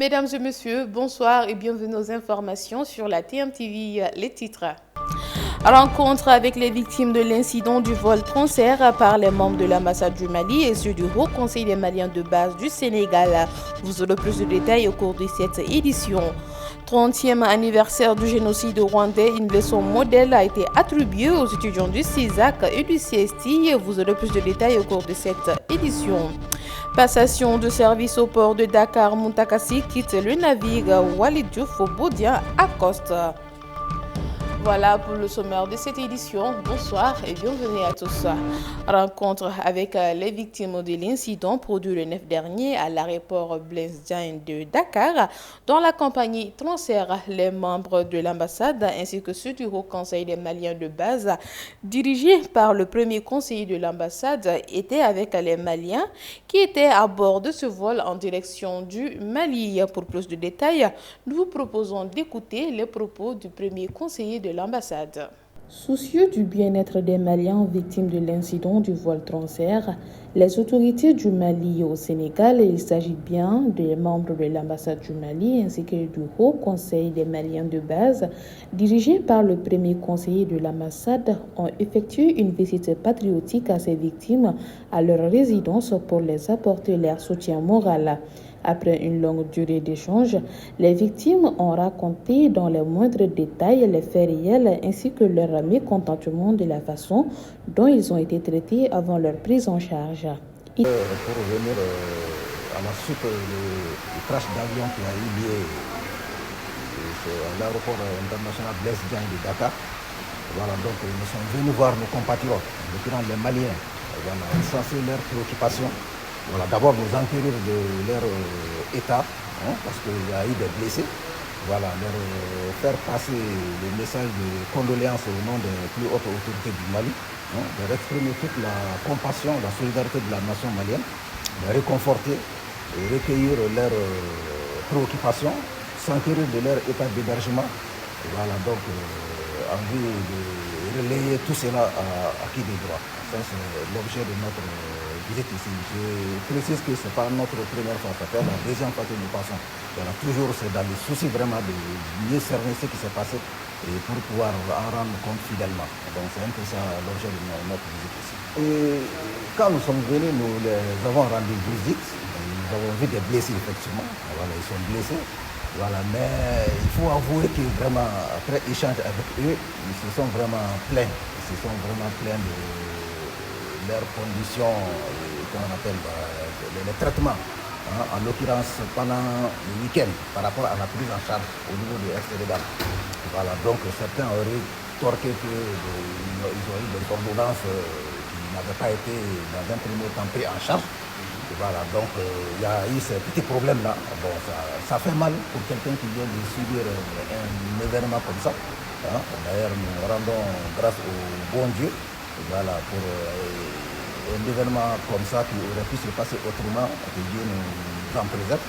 Mesdames et messieurs, bonsoir et bienvenue aux informations sur la TMTV. Les titres. Rencontre avec les victimes de l'incident du vol transfert par les membres de l'ambassade du Mali et ceux du Haut Conseil des Maliens de base du Sénégal. Vous aurez plus de détails au cours de cette édition. 30e anniversaire du génocide rwandais, une leçon modèle a été attribuée aux étudiants du CISAC et du CST. Vous aurez plus de détails au cours de cette édition. Passation de service au port de Dakar, Muntakasi quitte le navire Walid Diouf Bodian accoste. Voilà pour le sommaire de cette édition. Bonsoir et bienvenue à tous. Rencontre avec les victimes de l'incident produit le 9 dernier à l'aéroport Blaise Diagne de Dakar, dont la compagnie transfère les membres de l'ambassade ainsi que ceux du Haut Conseil des Maliens de base, dirigés par le premier conseiller de l'ambassade, étaient avec les Maliens qui étaient à bord de ce vol en direction du Mali. Pour plus de détails, nous vous proposons d'écouter les propos du premier conseiller de l'ambassade. Soucieux du bien-être des Maliens victimes de l'incident du vol transfert, les autorités du Mali au Sénégal, il s'agit bien des membres de l'ambassade du Mali ainsi que du Haut Conseil des Maliens de base, dirigés par le premier conseiller de l'ambassade, ont effectué une visite patriotique à ces victimes à leur résidence pour les apporter leur soutien moral. Après une longue durée d'échange, les victimes ont raconté dans les moindres détails les faits réels ainsi que leur mécontentement de la façon dont ils ont été traités avant leur prise en charge. Pour revenir à la suite du crash d'avion qui a eu lieu à l'aéroport international Blaise Diagne de Dakar, voilà, donc nous sommes venus voir nos compatriotes, notamment les Maliens, voilà, censer leurs préoccupations. Voilà, d'abord nous enquérir de leur état, parce qu'il y a eu des blessés. Voilà, leur faire passer le message de condoléances au nom des plus hautes autorités du Mali, de exprimer toute la compassion, la solidarité de la nation malienne, de réconforter et recueillir leurs préoccupations, s'enquérir de leur état d'hébergement. Voilà, donc en vue de relayer tout cela à qui des droits. Ça, c'est l'objet de notre visite ici. Je précise que ce n'est pas notre première fois, ça fait la deuxième fois que nous passons. Voilà, toujours c'est dans le souci vraiment de mieux cerner ce qui s'est passé et pour pouvoir en rendre compte fidèlement. Donc c'est un peu ça l'objet de notre visite ici. Et quand nous sommes venus, nous les avons rendu visite. Nous avons vu des blessés effectivement. Voilà, ils sont blessés. Voilà, mais il faut avouer que vraiment, après échange avec eux, ils se sont vraiment plaints. Ils se sont vraiment plaints de leurs conditions, qu'on appelle les traitements. En l'occurrence, pendant le week-end, par rapport à la prise en charge au niveau du Sénégal. Voilà, donc certains auraient torqué qu'ils ont eu des ordonnances qui n'avaient pas été dans un premier temps pris en charge. Voilà, donc il y a eu ces petits problèmes-là. Bon, ça fait mal pour quelqu'un qui vient de subir un événement comme ça. D'ailleurs, nous rendons grâce au bon Dieu, voilà, pour un événement comme ça qui aurait pu se passer autrement, que Dieu nous en préserve.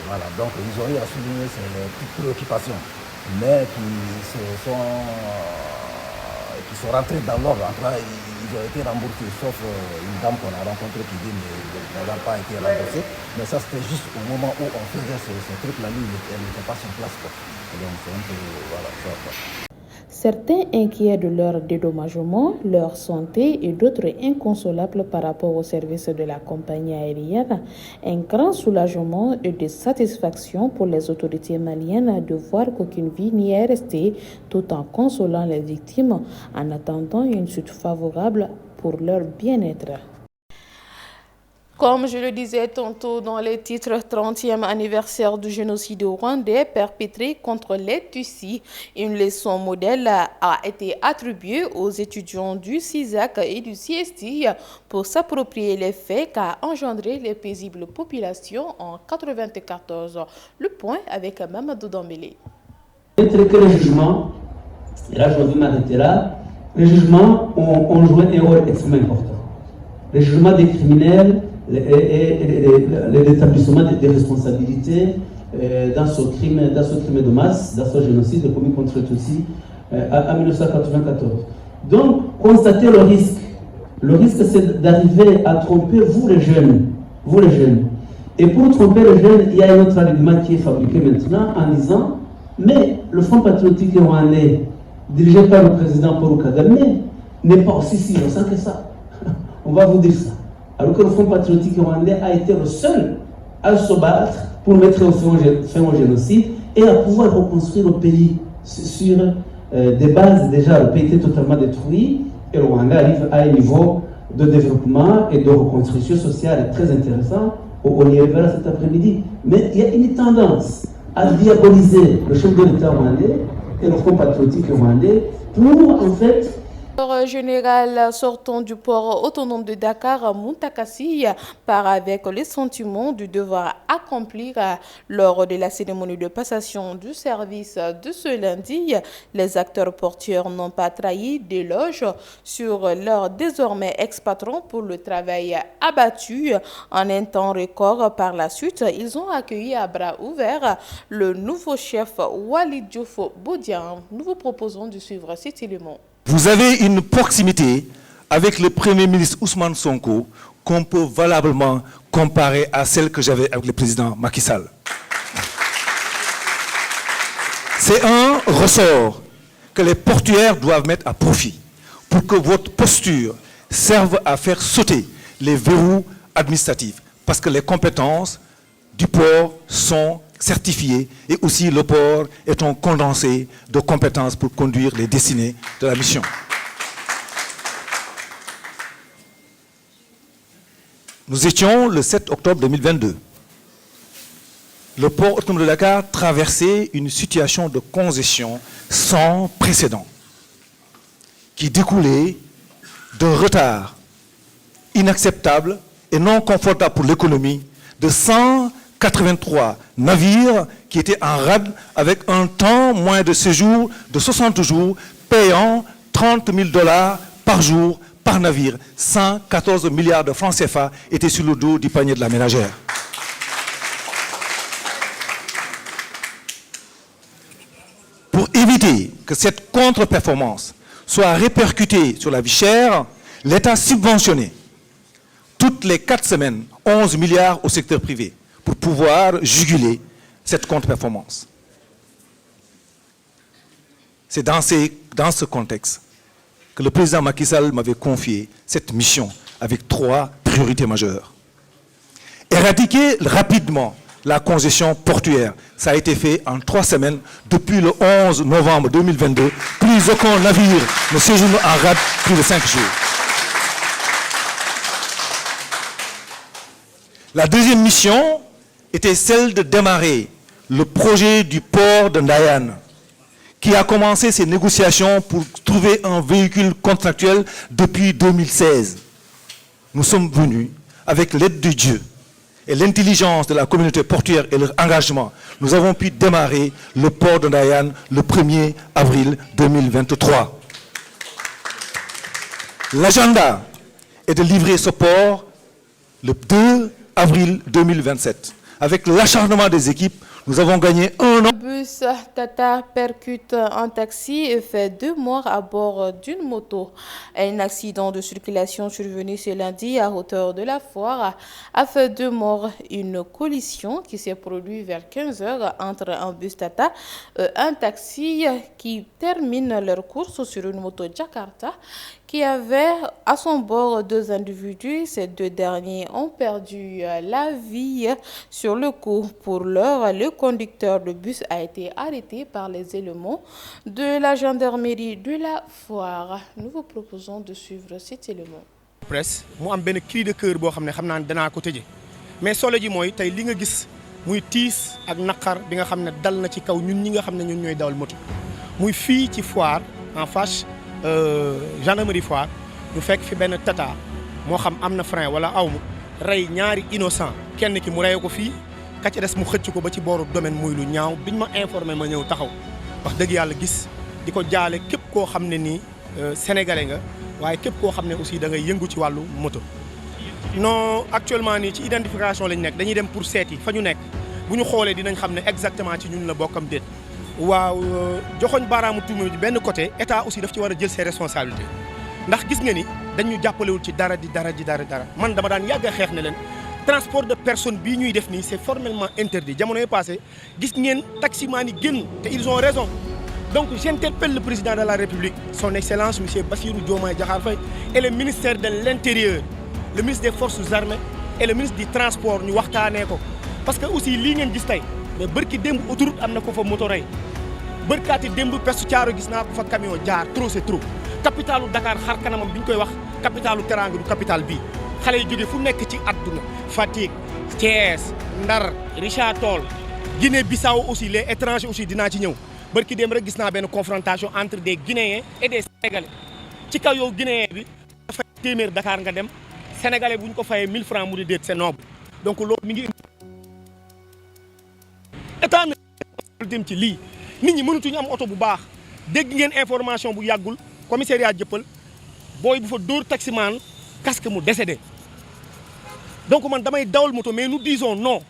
Voilà, donc ils ont eu à souligner ces petites préoccupations, mais qui sont rentrées dans l'ordre. Ils ont été remboursés, sauf une dame qu'on a rencontrée qui dit qu'elle n'a pas été remboursée. Mais ça, c'était juste au moment où on faisait ce truc-là, elle n'était pas sur place. Quoi. Donc, c'est un peu, voilà, ça. Quoi. Certains inquiets de leur dédommagement, leur santé et d'autres inconsolables par rapport au service de la compagnie aérienne. Un grand soulagement et de satisfaction pour les autorités maliennes de voir qu'aucune vie n'y est restée, tout en consolant les victimes en attendant une suite favorable pour leur bien-être. Comme je le disais tantôt dans les titres, 30e anniversaire du génocide rwandais perpétré contre les Tutsis. Une leçon modèle a été attribuée aux étudiants du CISAC et du CST pour s'approprier les faits qu'a engendré les paisibles populations en 1994. Le point avec Mamadou Dambélé. Le jugement, et là je vais m'arrêter là, les jugements ont joué un rôle extrêmement important. Le jugement des criminels et l'établissement des responsabilités dans ce crime de masse, dans ce génocide commis contre les Tutsis en 1994. Donc, constater le risque c'est d'arriver à tromper vous les jeunes, Et pour tromper les jeunes, il y a un autre argument qui est fabriqué maintenant en disant mais le Front patriotique rwandais, dirigé par le président Paul Kagame, n'est pas aussi si innocent que ça. On va vous dire ça. Alors que le Front patriotique rwandais a été le seul à se battre pour mettre fin au génocide et à pouvoir reconstruire le pays sur des bases. Déjà, le pays était totalement détruit et le Rwanda arrive à un niveau de développement et de reconstruction sociale très intéressant. On y reverra cet après-midi. Mais il y a une tendance à diaboliser le chef de l'État rwandais et le Front patriotique rwandais pour en fait. Le général sortant du port autonome de Dakar, Muntakasi, part avec le sentiment du devoir accompli lors de la cérémonie de passation du service de ce lundi. Les acteurs porteurs n'ont pas trahi d'éloges sur leur désormais ex-patron pour le travail abattu en un temps record. Par la suite, ils ont accueilli à bras ouverts le nouveau chef Walid Diouf Bodian. Nous vous proposons de suivre cet élément. Vous avez une proximité avec le Premier ministre Ousmane Sonko qu'on peut valablement comparer à celle que j'avais avec le président Macky Sall. C'est un ressort que les portuaires doivent mettre à profit pour que votre posture serve à faire sauter les verrous administratifs. Parce que les compétences du port sont certifié et aussi le port est un condensé de compétences pour conduire les destinées de la mission. Nous étions le 7 octobre 2022. Le port autonome de Dakar traversait une situation de congestion sans précédent qui découlait d'un retard inacceptable et non confortable pour l'économie de 183 navires qui étaient en rade avec un temps moyen de séjour de 60 jours, payant $30,000 par jour par navire. 114 milliards de francs CFA étaient sur le dos du panier de la ménagère. Pour éviter que cette contre-performance soit répercutée sur la vie chère, l'État subventionnait toutes les 4 semaines 11 milliards au secteur privé pour pouvoir juguler cette contre-performance. C'est dans ce contexte que le président Macky Sall m'avait confié cette mission avec 3 priorités majeures. Éradiquer rapidement la congestion portuaire. Ça a été fait en 3 semaines depuis le 11 novembre 2022. Plus aucun navire ne séjourne en rade plus de 5 jours. La deuxième mission était celle de démarrer le projet du port de Ndayane, qui a commencé ses négociations pour trouver un véhicule contractuel depuis 2016. Nous sommes venus, avec l'aide de Dieu et l'intelligence de la communauté portuaire et leur engagement, nous avons pu démarrer le port de Ndayane le 1er avril 2023. L'agenda est de livrer ce port le 2 avril 2027. Avec l'acharnement des équipes, nous avons gagné 1 an. Le bus Tata percute un taxi et fait 2 morts à bord d'une moto. Un accident de circulation survenu ce lundi à hauteur de la Foire a fait 2 morts. Une collision qui s'est produite vers 15h entre un bus Tata et un taxi qui terminent leur course sur une moto Jakarta qui avait à son bord 2 individus. Ces 2 derniers ont perdu la vie sur le coup. Pour l'heure, le conducteur de bus a été arrêté par les éléments de la gendarmerie de la Foire. Nous vous proposons de suivre cet élément. Presse, mu am ben cri de cœur bo xamné xamna dana ko tejé. Mais solo ji moy tay li nga gis muy tiis ak nakar bi nga xamné dal na ci kaw ñun ñi nga xamné ñun ñoy dawal moto. Muy fi ci Foire en face gendarmerie Foire ñu fekk fi ben tata mo xam amna frein wala awmu ray ñaari innocent kenn ki mu ray ko fi ka ci dess mu xëcc ko ba ci boru domaine muy lu ñaaw biñ ma informer ma ñew taxaw wax deug yalla gis diko jaale kep ko xamne ni sénégalais nga waye kep ko xamne aussi da ngay yëngu ci walu moto. Non actuellement ni ci identification lañ nek dañuy dem pour séti fa ñu nek buñu xolé dinañ xamne exactement ci ñun la bokkam det. Waaw joxoñ baramu tuuma ci benn côté état aussi daf ci wara jël ses responsabilités ndax gis nga ni dañu jappalewul ci dara man dama daan yagga xex ne len transport de personnes bii ñuy def nii c'est formellement interdit jamono yi passé gis ngeen taximan yi génn te ils ont raison donc j'interpelle le président de la République son excellence monsieur Bassirou Diomaye Diakhar Faye et le ministère de l'Intérieur le ministre des Forces armées et le ministre du transport ñu waxtaanee ko parce que aussi lii ngeen gis tey mais bërki démb autoroute am na ko fa moto rey bërkaati démb Pestu Thiaroye gis naa ko fa camion jaar trop c'est trop capitalu Dakar xar kanamam bi ñu koy wax capitalu teranga du capital bii xale yi jóge fu nekk ci àdduna Fatick Thiès Ndar Richard Toll Guinée Bissau aussi les étrangers aussi dinaa ci ñëw bërki démb rek gis naa benn confrontation entre des Guinéens et des Sénégalais ci kaw yow Guinéen bi dafay téeméer Dakar nga dem Sénégalais bu ñu ko fayee 1000 francs mu di déet c'est noble donc loolu mi ngi état na dem ci lii nit ñi mënatuñu am oto bu baax dégg ngeen information bu yàggul commissariat Jëppal booy bu fa dóor taximan casque mu décédé donc man damay dawal moto mais nous disons non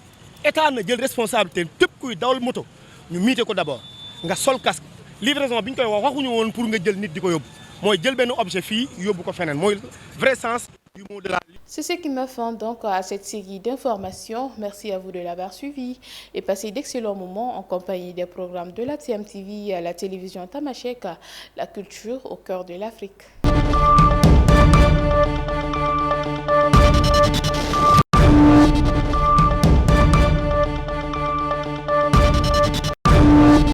état na jël responsabilité tépp kuy dawal moto ñu miite ko d'abord nga sol casque livraison bi ñu koy wax waxuñu woon pour nga jël nit di ko yóbbu mooy jël benn objet fii yóbbu ko feneen mooy vrai sens du mot de la. C'est ce qui me fait donc à cette série d'informations. Merci à vous de l'avoir suivi et passez d'excellents moments en compagnie des programmes de la TMTV, la télévision Tamashek, la culture au cœur de l'Afrique.